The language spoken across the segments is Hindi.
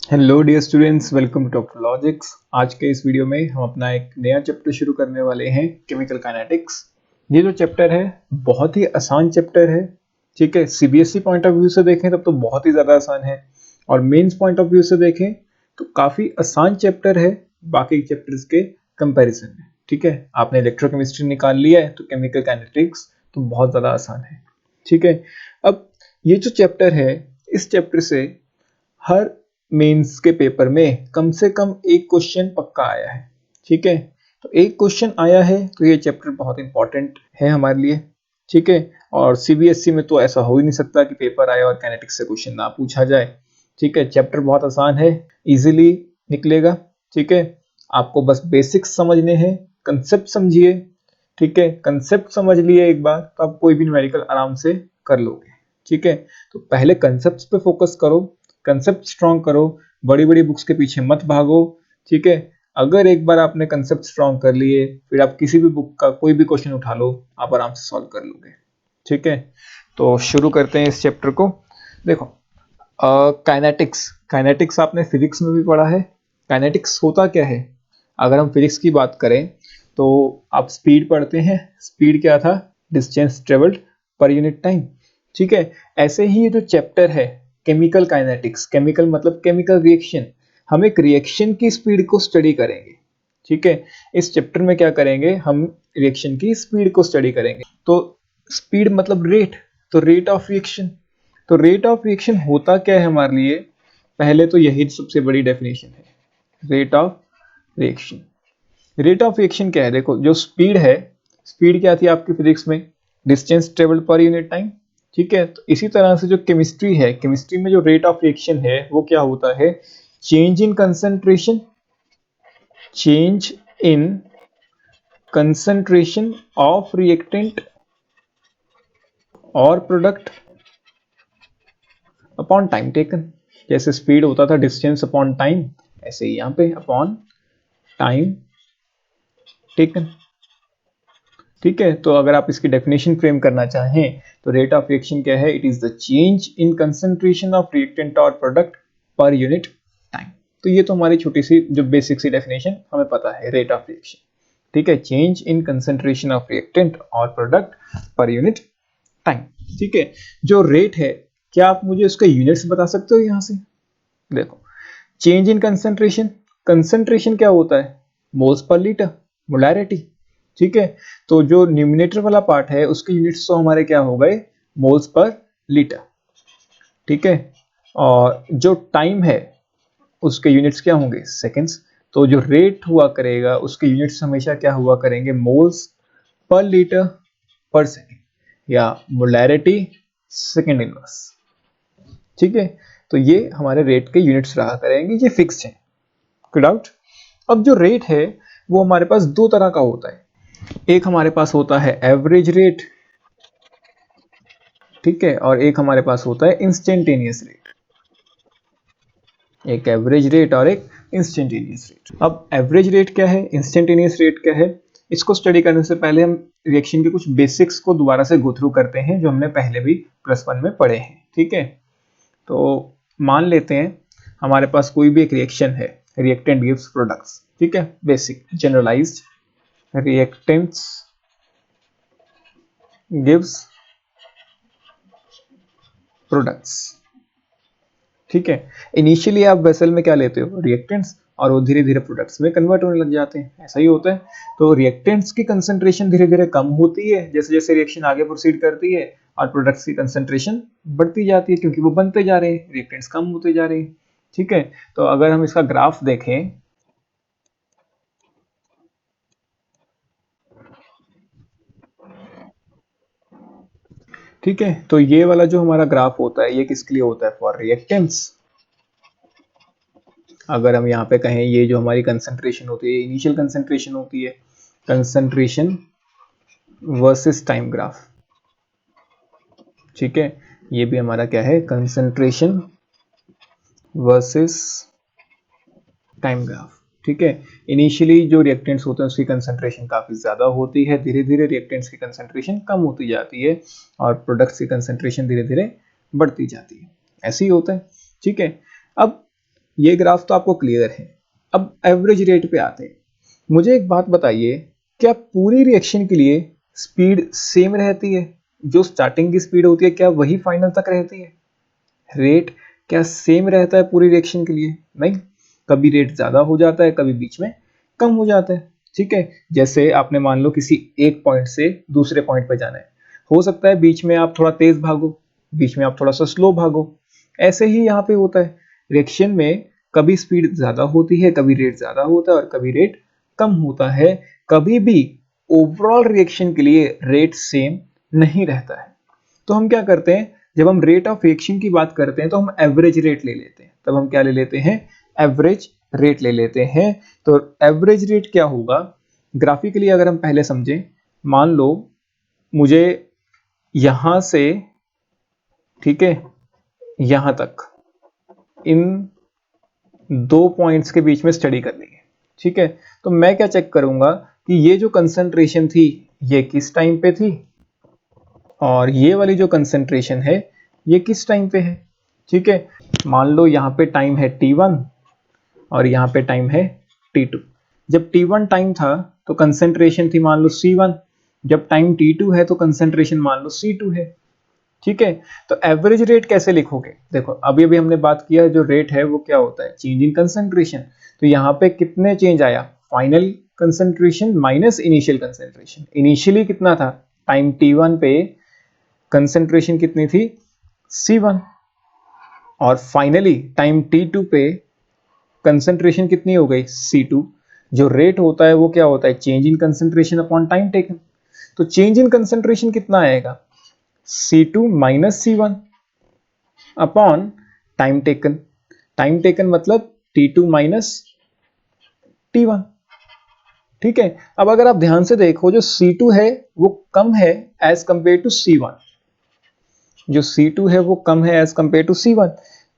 Hello dear students, welcome to Doctor Logics. आज के इस वीडियो में हम अपना एक नया चैप्टर शुरू करने वाले हैं, केमिकल काइनेटिक्स। ये जो चैप्टर है बहुत ही आसान चैप्टर है। ठीक है, सीबीएसई पॉइंट ऑफ व्यू से देखें तब तो बहुत ही ज़्यादा आसान है, और मेंस पॉइंट ऑफ व्यू से देखें तो काफ़ी आसान चैप्टर है बाकी चैप्टर्स के कंपेरिजन में। ठीक है, आपने इलेक्ट्रोकेमिस्ट्री निकाल लिया है तो केमिकल काइनेटिक्स तो बहुत ज़्यादा आसान है। ठीक है, अब ये जो चैप्टर है, इस चैप्टर से हर मेंस के पेपर में कम से कम एक क्वेश्चन पक्का आया है। ठीक है, तो एक क्वेश्चन आया है तो ये चैप्टर बहुत इंपॉर्टेंट है हमारे लिए। ठीक है, और सीबीएसई में तो ऐसा हो ही नहीं सकता कि पेपर आए और काइनेटिक्स से क्वेश्चन ना पूछा जाए। ठीक है, चैप्टर बहुत आसान है, इजीली निकलेगा। ठीक है, आपको बस बेसिक्स समझने हैं, कंसेप्ट समझिए। ठीक है, कंसेप्ट समझ लिए एक बार तो आप कोई भी न्यूमेरिकल आराम से कर लोगे। ठीक है, तो पहले कंसेप्ट्स पे फोकस करो, कंसेप्ट स्ट्रॉन्ग करो, बड़ी बड़ी बुक्स के पीछे मत भागो। ठीक है, अगर एक बार आपने कंसेप्ट स्ट्रॉन्ग कर लिए फिर आप किसी भी बुक का कोई भी क्वेश्चन उठा लो, आप आराम से सॉल्व कर लोगे। ठीक है, तो शुरू करते हैं इस चैप्टर को। देखो, काइनेटिक्स काइनेटिक्स आपने फिजिक्स में भी पढ़ा है। काइनेटिक्स होता क्या है? अगर हम फिजिक्स की बात करें तो आप स्पीड पढ़ते हैं। स्पीड क्या था? Distance travelled per unit time. ठीक है, ऐसे ही ये जो चैप्टर है केमिकल काइनेटिक्स, केमिकल मतलब केमिकल रिएक्शन, हम एक रिएक्शन की स्पीड को स्टडी करेंगे। ठीक है, इस चैप्टर में क्या करेंगे, हम रिएक्शन की स्पीड को स्टडी करेंगे। तो स्पीड मतलब रेट, तो रेट ऑफ रिएक्शन। तो रेट ऑफ रिएक्शन होता क्या है हमारे लिए? पहले तो यही सबसे बड़ी डेफिनेशन है, rate of reaction. Rate of reaction क्या है? देखो, जो स्पीड है, स्पीड क्या थी आपकी फिजिक्स में? Distance travelled per unit time. ठीक है, तो इसी तरह से जो केमिस्ट्री है, केमिस्ट्री में जो रेट ऑफ रिएक्शन है वो क्या होता है? Change in concentration, change in concentration of reactant और प्रोडक्ट अपॉन टाइम टेकन। जैसे स्पीड होता था डिस्टेंस अपॉन टाइम, ऐसे ही यहाँ पे अपॉन टाइम टेकन। ठीक है, तो अगर आप इसकी डेफिनेशन फ्रेम करना चाहें तो रेट ऑफ रिएक्शन क्या है? It is the change in concentration of reactant और प्रोडक्ट पर यूनिट टाइम। तो ये तो हमारी छोटी सी जो बेसिक सी डेफिनेशन हमें पता है, रेट ऑफ रिएक्शन। ठीक है, change in concentration of reactant और प्रोडक्ट पर यूनिट टाइम। ठीक है, जो रेट है, क्या आप मुझे उसका यूनिट्स बता सकते हो यहाँ से? देखो, चेंज इन कंसंट्रेशन, कंसंट्रेशन क्या होता है? Moles per litre, molarity. ठीक है, तो जो न्यूमिनेटर वाला पार्ट है उसके यूनिट्स तो हमारे क्या हो गए? Moles per litre. ठीक है, और जो टाइम है उसके यूनिट्स क्या होंगे? सेकेंड्स। तो जो रेट हुआ करेगा उसके यूनिट्स हमेशा क्या हुआ करेंगे? मोल्स पर लीटर पर सेकेंड, या मोलैरिटी सेकेंड इनवर्स। ठीक है, तो ये हमारे रेट के यूनिट्स रहा करेंगे, ये फिक्स्ड है, कोई डाउट? अब जो रेट है वो हमारे पास दो तरह का होता है। एक हमारे पास होता है एवरेज रेट, ठीक है, और एक हमारे पास होता है इंस्टेंटेनियस रेट। एक एवरेज रेट और एक इंस्टेंटेनियस रेट। अब एवरेज रेट क्या है, इंस्टेंटेनियस रेट क्या है, इसको स्टडी करने से पहले हम रिएक्शन के कुछ बेसिक्स को दोबारा से गो थ्रू करते हैं जो हमने पहले भी +1 में पढ़े हैं। ठीक है, तो मान लेते हैं हमारे पास कोई भी एक रिएक्शन है, रिएक्टेंट गिव्स प्रोडक्ट्स। ठीक है, basic generalized, reactants gives products. ठीक है, इनिशियली आप वेसल में क्या लेते हो? रिएक्टेंट्स, और वो धीरे धीरे प्रोडक्ट्स में कन्वर्ट होने लग जाते हैं, ऐसा ही होता है। तो रिएक्टेंट्स की कंसंट्रेशन धीरे धीरे कम होती है जैसे जैसे रिएक्शन आगे प्रोसीड करती है, और प्रोडक्ट्स की कंसंट्रेशन बढ़ती जाती है क्योंकि वो बनते जा रहे हैं, रिएक्टेंट्स कम होते जा रहे हैं। ठीक है, तो अगर हम इसका ग्राफ देखें, ठीक है, तो ये वाला जो हमारा ग्राफ होता है ये किसके लिए होता है? For reactants. अगर हम यहाँ पे कहें, ये जो हमारी कंसंट्रेशन होती है, इनिशियल कंसंट्रेशन होती है, कंसंट्रेशन वर्सेस टाइम ग्राफ। ठीक है, ये भी हमारा क्या है? Concentration versus time graph. ठीक है, इनिशियली जो रिएक्टेंट्स होते हैं उसकी कंसंट्रेशन काफी ज्यादा होती है, धीरे धीरे रिएक्टेंट्स की कंसंट्रेशन कम होती जाती है, और प्रोडक्ट्स की कंसंट्रेशन धीरे धीरे बढ़ती जाती है, ऐसे ही होता है। ठीक है, अब ये ग्राफ तो आपको क्लियर है। अब एवरेज रेट पे आते हैं। मुझे एक बात बताइए, क्या पूरी रिएक्शन के लिए स्पीड सेम रहती है? जो स्टार्टिंग की स्पीड होती है क्या वही फाइनल तक रहती है? रेट क्या सेम रहता है पूरी रिएक्शन के लिए? नहीं, कभी रेट ज्यादा हो जाता है, कभी बीच में कम हो जाता है। ठीक है, जैसे आपने मान लो किसी एक पॉइंट से दूसरे पॉइंट पे जाना है, हो सकता है बीच में आप थोड़ा तेज भागो, बीच में आप थोड़ा सा स्लो भागो। ऐसे ही यहाँ पे होता है रिएक्शन में, कभी स्पीड ज्यादा होती है, कभी रेट ज्यादा होता है और कभी रेट कम होता है। कभी भी ओवरऑल रिएक्शन के लिए रेट सेम नहीं रहता है। तो हम क्या करते हैं, जब हम रेट ऑफ रिएक्शन की बात करते हैं तो हम एवरेज रेट ले लेते हैं। तब हम क्या ले लेते हैं, एवरेज रेट ले लेते हैं। तो एवरेज रेट क्या होगा, ग्राफिकली अगर हम पहले समझें, मान लो मुझे यहां से, ठीक है, यहां तक इन दो पॉइंट्स के बीच में स्टडी करनी है। ठीक है, तो मैं क्या चेक करूंगा कि ये जो कंसंट्रेशन थी ये किस टाइम पे थी, और ये वाली जो कंसंट्रेशन है ये किस टाइम पे है। ठीक है, मान लो यहाँ पे टाइम है t1 और यहाँ पे टाइम है t2। जब t1 टाइम था तो कंसंट्रेशन थी मान लो c1, जब टाइम t2 है तो कंसंट्रेशन मान लो c2 है। ठीक है, तो एवरेज रेट कैसे लिखोगे? देखो अभी अभी हमने बात किया, जो रेट है वो क्या होता है, चेंज इन कंसंट्रेशन। तो यहाँ पे कितने चेंज आया, final concentration minus initial concentration. Initially कितना था, टाइम t1 पे कंसंट्रेशन कितनी थी, C1, और फाइनली टाइम T2 पे कंसंट्रेशन कितनी हो गई, C2। जो रेट होता है वो क्या होता है, change in concentration upon time taken. तो चेंज इन कंसंट्रेशन कितना आएगा, C2 minus C1 upon time taken. Time taken मतलब T2 माइनस T1। ठीक है, अब अगर आप ध्यान से देखो, जो C2 है वो कम है एज कंपेयर टू C1। जो C2 है वो कम है एज कंपेयर टू C1।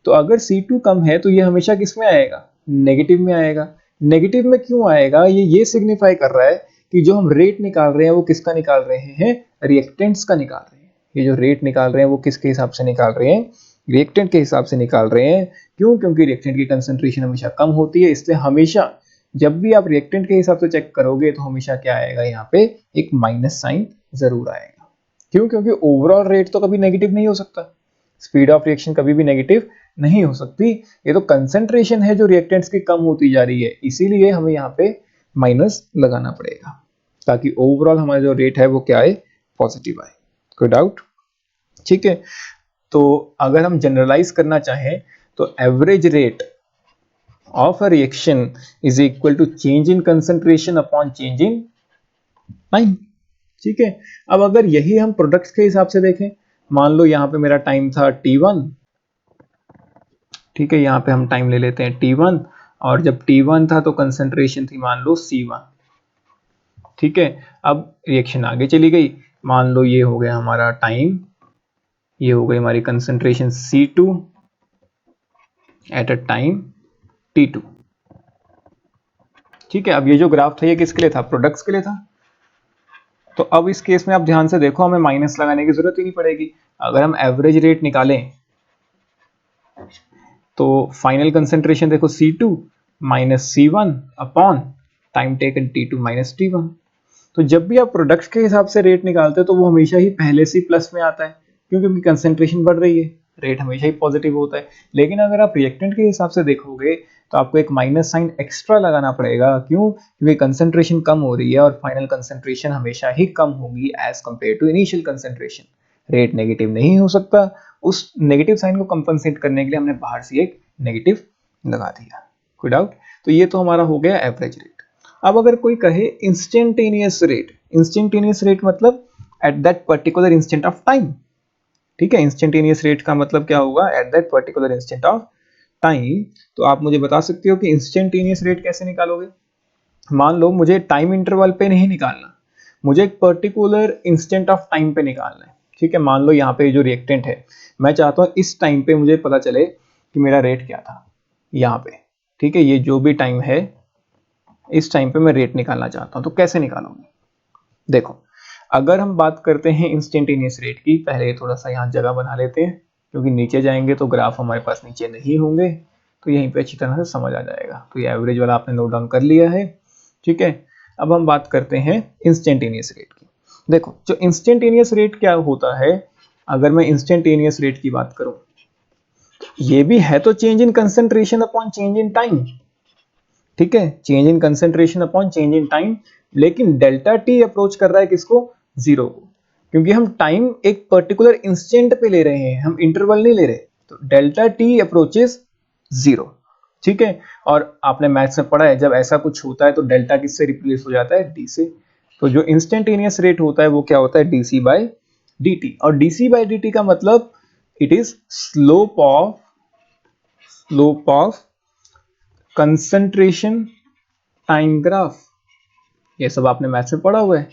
तो अगर C2 कम है तो ये हमेशा किस में आएगा, नेगेटिव में आएगा। नेगेटिव में क्यों आएगा, ये सिग्निफाई कर रहा है कि जो हम रेट निकाल रहे हैं वो किसका निकाल रहे हैं, रिएक्टेंट्स का निकाल रहे हैं। ये जो रेट निकाल रहे हैं वो किसके हिसाब से निकाल रहे हैं, रिएक्टेंट के हिसाब से निकाल रहे हैं। क्यों, क्योंकि रिएक्टेंट की कंसंट्रेशन हमेशा कम होती है, इसलिए हमेशा जब भी आप रिएक्टेंट के हिसाब से चेक करोगे तो हमेशा क्या आएगा, यहाँ पे एक माइनस साइन जरूर आएगा। क्यों, क्योंकि ओवरऑल रेट तो कभी नेगेटिव नहीं हो सकता, स्पीड ऑफ रिएक्शन कभी भी नेगेटिव नहीं हो सकती। ये तो कंसंट्रेशन है जो रिएक्टेंट्स की कम होती जा रही है, इसीलिए हमें यहाँ पे माइनस लगाना पड़ेगा, ताकि ओवरऑल हमारा जो रेट है वो क्या आए, पॉजिटिव आए। कोई डाउट? ठीक है, तो अगर हम जनरलाइज करना चाहें तो average rate of a reaction is equal to change in concentration upon change in time. ठीक है, अब अगर यही हम प्रोडक्ट्स के हिसाब से देखें, मान लो यहाँ पे मेरा टाइम था T1। ठीक है, यहाँ पे हम टाइम ले लेते हैं T1, और जब T1 था तो कंसंट्रेशन थी मान लो C1। ठीक है, अब रिएक्शन आगे चली गई, मान लो ये हो गया हमारा टाइम, ये हो गई हमारी concentration C2 at a time T2। ठीक है, अब ये जो ग्राफ था ये किसके लिए था, प्रोडक्ट्स के लिए था। तो अब इस केस में आप ध्यान से देखो, हमें माइनस लगाने की जरूरत ही नहीं पड़ेगी। अगर हम एवरेज रेट निकालें तो फाइनल कंसंट्रेशन देखो C2 minus C1 upon time taken T2 minus T1। तो जब भी आप प्रोडक्ट्स के हिसाब से रेट निकालते हो तो वो हमेशा ही पहले से प्लस में आता है, क्यों, क्योंकि कंसंट्रेशन बढ़ रही है, रेट हमेशा ही पॉजिटिव होता है। लेकिन अगर आप रिएक्टेंट के हिसाब से देखोगे तो आपको एक माइनस साइन एक्स्ट्रा लगाना पड़ेगा। क्यों, क्योंकि कंसंट्रेशन कम हो रही है और फाइनल कंसंट्रेशन हमेशा ही कम होगी as compared to initial concentration. Rate negative नहीं हो सकता, उस नेगेटिव साइन को कंपनसेट करने के लिए हमने बाहर से एक नेगेटिव लगा दिया। कोई डाउट? तो ये तो हमारा हो गया एवरेज रेट। अब अगर कोई कहे इंस्टेंटेनियस रेट, इंस्टेंटेनियस रेट मतलब at that particular instant of time. ठीक है, इंस्टेंटेनियस रेट का मतलब क्या होगा, at that particular instant of time. तो आप मुझे बता सकते हो कि इंस्टेंटेनियस रेट कैसे निकालोगे। मान लो मुझे टाइम इंटरवल पे नहीं निकालना, मुझे एक पर्टिकुलर इंस्टेंट ऑफ टाइम पे निकालना है। ठीक है, मान लो यहाँ पे जो रिएक्टेंट है, मैं चाहता हूँ इस टाइम पे मुझे पता चले कि मेरा रेट क्या था यहाँ पे। ठीक है, ये जो भी टाइम है इस टाइम पे मैं रेट निकालना चाहता हूँ, तो कैसे निकालूंगी। देखो, अगर हम बात करते हैं इंस्टेंटेनियस रेट की, पहले थोड़ा सा यहाँ जगह बना लेते हैं, क्योंकि नीचे जाएंगे तो ग्राफ हमारे पास नीचे नहीं होंगे। तो यहीं पे अच्छी तरह से समझ आ जाएगा। तो ये एवरेज वाला आपने नोट डाउन कर लिया है, ठीक है। अब हम बात करते हैं इंस्टेंटेनियस रेट की। देखो जो इंस्टेंटेनियस रेट क्या होता है, अगर मैं इंस्टेंटेनियस रेट की बात करूं, ये भी है तो change in concentration upon change in time, ठीक है, change in concentration upon change in time, लेकिन डेल्टा टी अप्रोच कर रहा है किसको, जीरो को, क्योंकि हम टाइम एक पर्टिकुलर इंस्टेंट पे ले रहे हैं, हम इंटरवल नहीं ले रहे, तो डेल्टा टी अप्रोचेस जीरो, ठीक है। और आपने मैथ्स में पढ़ा है जब ऐसा कुछ होता है तो डेल्टा किससे रिप्लेस हो जाता है, डी से। तो जो इंस्टेंटेनियस रेट होता है वो क्या होता है, डीसी बाय dt, और डीसी बाय dt का मतलब it is slope of concentration time graph. ये सब आपने मैथ्स में पढ़ा हुआ है।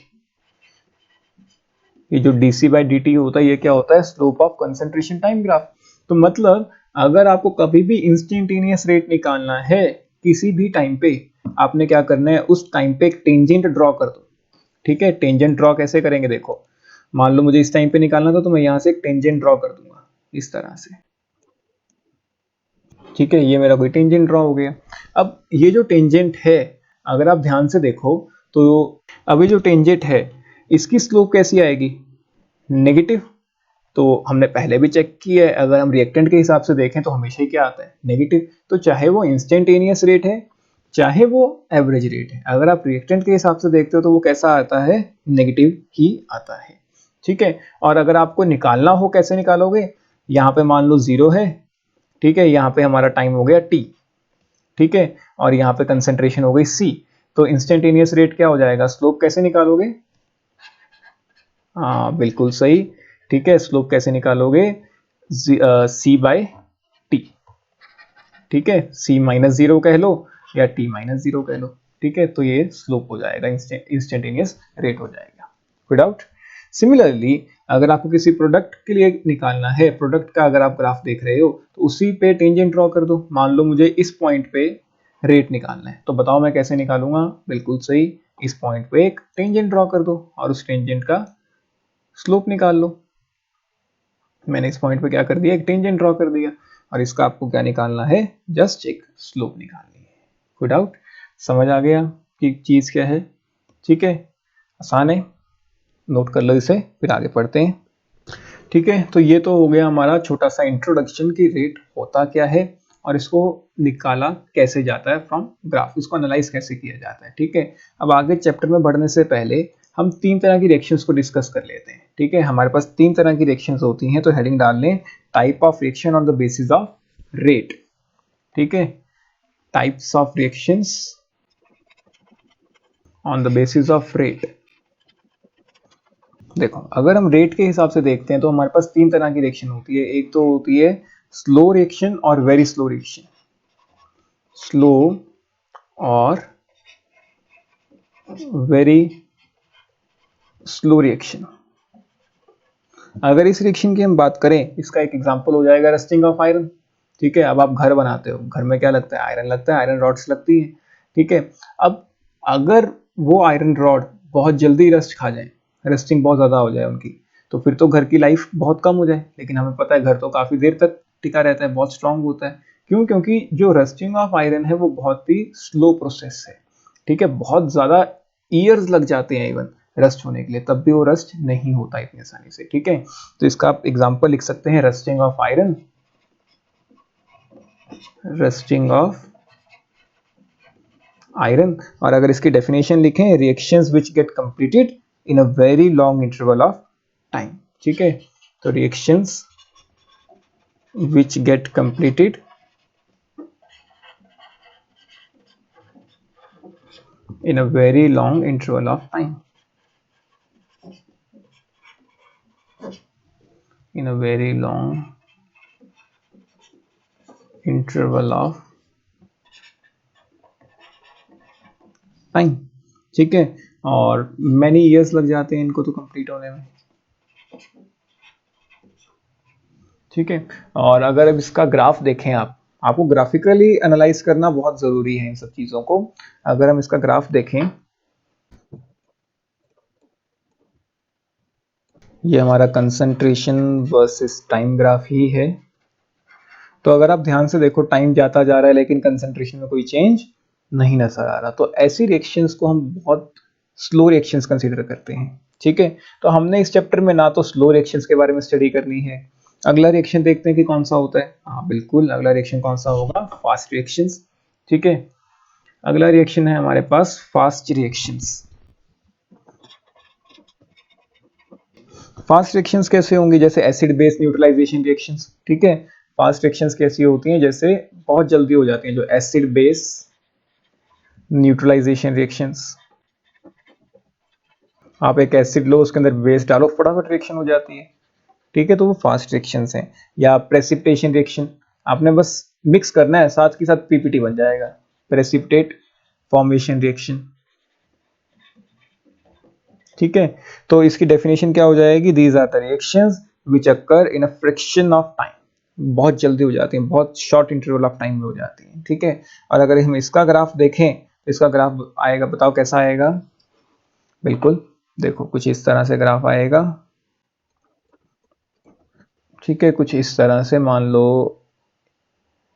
ये जो डीसी बाय dt होता है ये क्या होता है, slope of concentration time graph. तो मतलब अगर आपको कभी भी इंस्टेंटेनियस रेट निकालना है किसी भी टाइम पे, आपने क्या करना है, उस टाइम पे एक टेंजेंट ड्रॉ कर दो, ठीक है। टेंजेंट ड्रॉ कैसे करेंगे, देखो मान लो मुझे इस टाइम पे निकालना था तो मैं यहां से एक टेंजेंट ड्रॉ कर दूंगा इस तरह से, ठीक है, ये मेरा कोई टेंजेंट ड्रॉ हो गया। अब ये जो टेंजेंट है, अगर आप ध्यान से देखो तो अभी जो टेंजेंट है इसकी स्लोप कैसी आएगी, नेगेटिव। तो हमने पहले भी चेक किया है, अगर हम रिएक्टेंट के हिसाब से देखें तो हमेशा ही क्या आता है, नेगेटिव। तो चाहे वो इंस्टेंटेनियस रेट है चाहे वो एवरेज रेट है, अगर आप रिएक्टेंट के हिसाब से देखते हो तो वो कैसा आता है, नेगेटिव ही आता है, ठीक है। और अगर आपको निकालना हो कैसे निकालोगे, यहाँ पे मान लो जीरो है, ठीक है, यहाँ पे हमारा टाइम हो गया टी, ठीक है, और यहाँ पे कंसेंट्रेशन हो गई सी। तो इंस्टेंटेनियस रेट क्या हो जाएगा, स्लोप कैसे निकालोगे, हाँ बिल्कुल सही, ठीक है, स्लोप कैसे निकालोगे, सी बाय टी, ठीक है, सी माइनस जीरो कह लो या टी माइनस जीरो कह लो, ठीक है। तो ये स्लोप हो जाएगा, इंस्टेंटेनियस रेट हो जाएगा, विदाउट। सिमिलरली अगर आपको किसी प्रोडक्ट के लिए निकालना है, प्रोडक्ट का अगर आप ग्राफ देख रहे हो तो उसी पे टेंजेंट ड्रॉ कर दो। मान लो मुझे इस पॉइंट पे रेट निकालना है, तो बताओ मैं कैसे निकालूंगा, बिल्कुल सही, इस पॉइंट पे एक टेंजेंट ड्रॉ कर दो और उस टेंजेंट का स्लोप निकाल लो। मैंने इस पॉइंट पे क्या कर दिया, एक टेंजेंट ड्रॉ कर दिया, और इसका आपको क्या निकालना है, जस्ट एक स्लोप निकालनी है। कोई डाउट, समझ आ गया कि चीज क्या है, ठीक है, आसान है, नोट कर लो इसे, फिर आगे पढ़ते हैं, ठीक है। तो ये तो हो गया हमारा छोटा सा इंट्रोडक्शन की रेट होता क्या है और इसको निकाला कैसे जाता है फ्रॉम ग्राफ, इसको एनालाइज कैसे किया जाता है, ठीक है। अब आगे चैप्टर में बढ़ने से पहले हम तीन तरह की रिएक्शंस को डिस्कस कर लेते हैं, ठीक है। हमारे पास तीन तरह की रिएक्शंस होती हैं, तो हेडिंग डाल लें type of reaction on the basis of rate, ठीक है, types of reactions on the basis of rate. देखो अगर हम रेट के हिसाब से देखते हैं तो हमारे पास तीन तरह की रिएक्शन होती है, एक तो होती है स्लो रिएक्शन और वेरी स्लो रिएक्शन, स्लो और वेरी स्लो रिएक्शन। अगर इस रिएक्शन की हम बात करें, इसका एक एग्जांपल हो जाएगा रस्टिंग ऑफ आयरन, ठीक है। अब आप घर बनाते हो, घर में क्या लगता है, आयरन लगता है, आयरन रॉड्स लगती है, ठीक है। अब अगर वो आयरन रॉड बहुत जल्दी रस्ट खा जाए, रस्टिंग बहुत ज्यादा हो जाए उनकी, तो फिर तो घर की लाइफ बहुत कम हो जाए, लेकिन हमें पता है घर तो काफी देर तक टिका रहता है, बहुत स्ट्रांग होता है। क्यों, क्योंकि जो रस्टिंग ऑफ आयरन है वो बहुत ही स्लो प्रोसेस है, ठीक है, बहुत ज्यादा ईयर्स लग जाते हैं इवन रस्ट होने के लिए, तब भी वो रस्ट नहीं होता इतनी आसानी से, ठीक है। तो इसका आप एग्जांपल लिख सकते हैं rusting of iron, rusting of iron. और अगर इसकी डेफिनेशन लिखें, reactions which gate completed in a very long interval of time, ठीक है। तो reactions which gate completed in a very long interval of time, in a very long interval of time, ठीक है, और मैनी ईयर्स लग जाते हैं इनको तो कंप्लीट होने में, ठीक है। और अगर अब इसका ग्राफ देखें, आपको ग्राफिकली एनालाइज करना बहुत जरूरी है इन सब चीजों को। अगर हम इसका ग्राफ देखें, ये हमारा कंसंट्रेशन वर्सेस टाइम ग्राफ ही है, तो अगर आप ध्यान से देखो टाइम जाता जा रहा है लेकिन कंसंट्रेशन में कोई चेंज नहीं नजर आ रहा, तो ऐसी रिएक्शंस को हम बहुत स्लो रिएक्शंस कंसीडर करते हैं। ठीक है, तो हमने इस चैप्टर में ना तो स्लो रिएक्शंस के बारे में स्टडी करनी है। अगला रिएक्शन देखते हैं कि कौन सा होता है। हाँ बिल्कुल, अगला रिएक्शन कौन सा होगा, फास्ट रिएक्शंस। ठीक है, अगला रिएक्शन है हमारे पास फास्ट रिएक्शंस। फास्ट रिएक्शंस कैसे होंगी, जैसे एसिड बेस न्यूट्रलाइजेशन रिएक्शंस। ठीक है, फास्ट रिएक्शंस कैसी होती हैं, जैसे बहुत जल्दी हो जाती हैं, जो एसिड बेस न्यूट्रलाइजेशन रिएक्शंस। आप एक एसिड लो, उसके अंदर बेस डालो, फटाफट रिएक्शन हो जाती है। ठीक है, तो वो फास्ट रिएक्शंस हैं। या प्रेसिपिटेशन रिएक्शन, आपने बस मिक्स करना है, साथ के साथ पीपीटी बन जाएगा। Precipitate formation reaction. ठीक है, तो इसकी डेफिनेशन क्या हो जाएगी, these are the reactions which occur in a fraction of time. बहुत जल्दी हो जाती हैं, बहुत शॉर्ट इंटरवल ऑफ टाइम में हो जाती हैं। ठीक है, और अगर हम इसका ग्राफ देखें, इसका ग्राफ आएगा, बताओ कैसा आएगा। बिल्कुल, देखो कुछ इस तरह से ग्राफ आएगा। ठीक है, कुछ इस तरह से, मान लो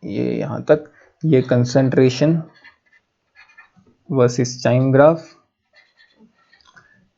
ये यहां तक, ये कंसंट्रेशन वर्सेस टाइम ग्राफ।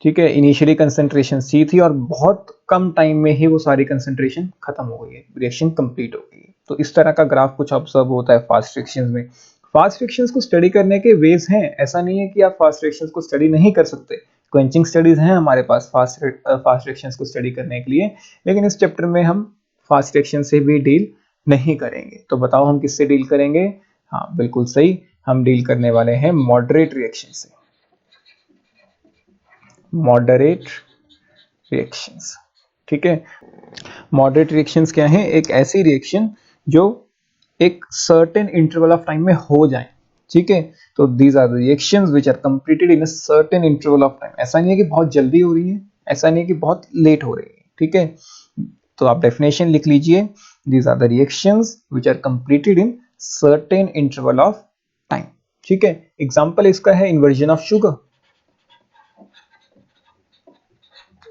ठीक है, इनिशियली कंसंट्रेशन सी थी और बहुत कम टाइम में ही वो सारी कंसंट्रेशन खत्म हो गई है, रिएक्शन कंप्लीट हो गई है। तो इस तरह का ग्राफ कुछ ऑब्जर्व होता है फास्ट रिएक्शंस में। फास्ट रिएक्शंस को स्टडी करने के वेज हैं, ऐसा नहीं है कि आप फास्ट रिएक्शंस को स्टडी नहीं कर सकते। क्वेंचिंग स्टडीज हैं हमारे पास फास्ट रिएक्शंस को स्टडी करने के लिए, लेकिन इस चैप्टर में हम फास्ट रिएक्शन से भी डील नहीं करेंगे। तो बताओ हम किससे डील करेंगे। हाँ बिल्कुल सही, हम डील करने वाले हैं मॉडरेट रिएक्शन से। Moderate reactions. ठीक है, मॉडरेट रिएक्शंस क्या है, एक ऐसी रिएक्शन जो एक सर्टेन इंटरवल ऑफ टाइम में हो जाए। ठीक है, तो these are the reactions which are completed in a certain interval of time. ऐसा नहीं है कि बहुत जल्दी हो रही है, ऐसा नहीं है कि बहुत लेट हो रही है। ठीक है, तो आप डेफिनेशन लिख लीजिए, these are the reactions which are completed in certain interval of time. ठीक है, एग्जांपल इसका है inversion of sugar.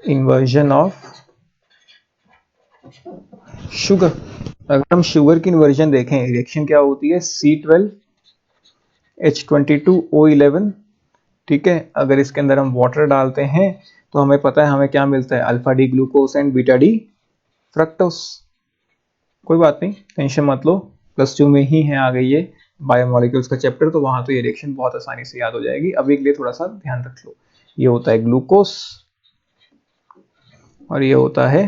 Inversion of sugar, अगर हम शुगर की इन्वर्जन देखें, रिएक्शन क्या होती है, C12H22O11। ठीक है, अगर इसके अंदर हम वाटर डालते हैं तो हमें पता है हमें क्या मिलता है, alpha D glucose and beta D fructose. कोई बात नहीं, टेंशन मत लो, +2 में ही है आ गई ये बायोमोलिक्यूल्स का चैप्टर, तो वहां तो ये रिएक्शन बहुत आसानी से याद हो जाएगी। अभी के लिए थोड़ा सा ध्यान रख लो, ये होता है ग्लूकोस और ये होता है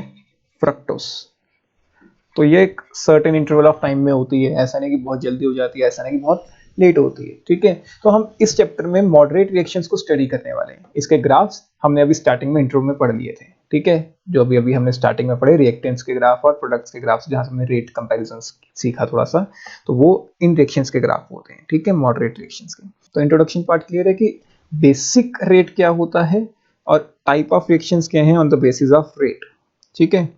फ्रक्टोस। तो ये एक सर्टेन इंटरवल ऑफ टाइम में होती है, ऐसा नहीं कि बहुत जल्दी हो जाती है, ऐसा नहीं कि बहुत लेट होती है। ठीक है, तो हम इस चैप्टर में मॉडरेट रिएक्शंस को स्टडी करने वाले हैं। इसके ग्राफ्स हमने अभी स्टार्टिंग में इंट्रो में पढ़ लिए थे। ठीक है, जो अभी अभी हमने स्टार्टिंग में पढ़े रिएक्टेंट्स के ग्राफ और प्रोडक्ट्स के ग्राफ्स, जहां से हमने रेट कंपैरिजन सीखा थोड़ा सा, तो वो इन रिएक्शंस के ग्राफ होते हैं। ठीक है, मॉडरेट रिएक्शंस के। तो इंट्रोडक्शन पार्ट क्लियर है कि बेसिक रेट क्या होता है और टाइप ऑफ रिएक्शंस क्या हैं on the basis of rate. ठीक है,